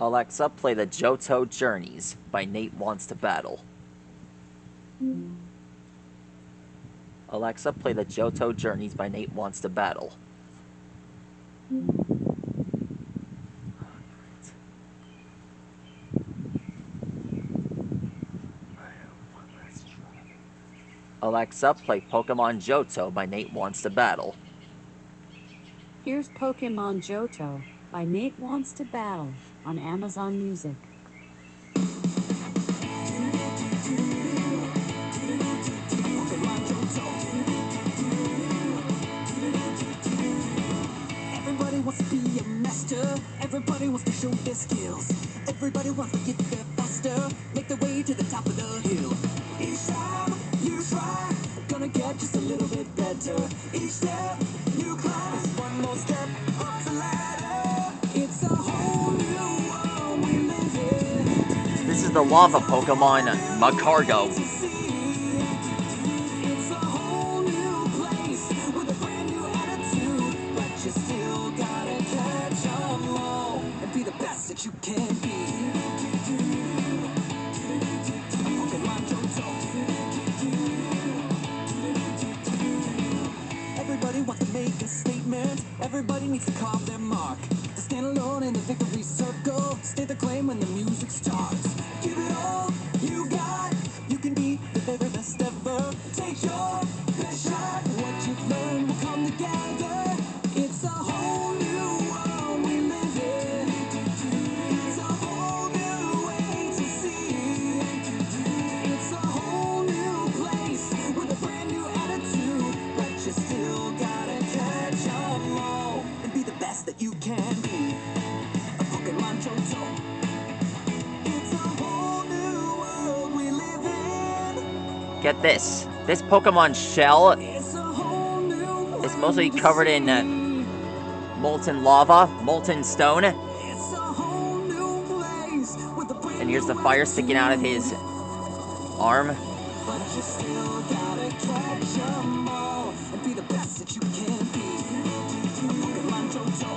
Alexa, play the Johto Journeys by Nate Wants to Battle. Alexa, play the Johto Journeys by Nate Wants to Battle. Alexa, play Pokemon Johto by Nate Wants to Battle. Here's Pokemon Johto by Nate Wants to Battle on Amazon Music. Everybody wants to be a master. Everybody wants to show their skills. Everybody wants to get there faster. Make their way to the top of the hill. Each time you try, gonna get just a little bit better. Each step you climb is one more step up the ladder. It's a whole new world we live in. This is the lava Pokemon, Macargo. It's a whole new place with a brand new attitude, but you still gotta catch 'em all and be the best that you can be. Pokemon Johto. Everybody wants to make a statement. Everybody needs to carve their mark. To stand alone in the victory circle. State the claim when the music starts. Give it all you got. You can be the very best ever. Take your best shot. What you've learned will come together. It's a whole new world we live in. It's a whole new way to see. It's a whole new place with a brand new attitude, but you still gotta catch 'em all and be the best that you can be. A Pokemon Johto. It's a whole new world we live in. Get this. This Pokemon shell It's a whole new is mostly world to covered in see. molten lava, molten stone, It's a whole new place with a brand and here's the new fire sticking out of his arm. but you still gotta catch 'em all and be the best that you can be. A Pokemon Johto.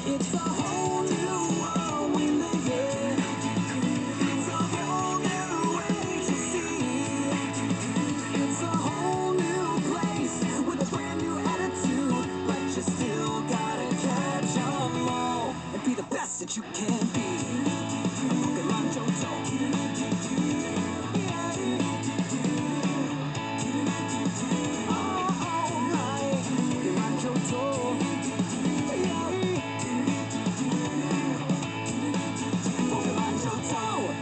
It's a whole new world we live in. It's a whole new way to see. It's a whole new place with a brand new attitude, but you still gotta catch 'em all and be the best that you can be. A Pokemon Johto. Alright, Pokemon Johto. Pokemon Johto.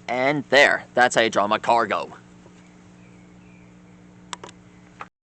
And there. That's how you draw Macargo.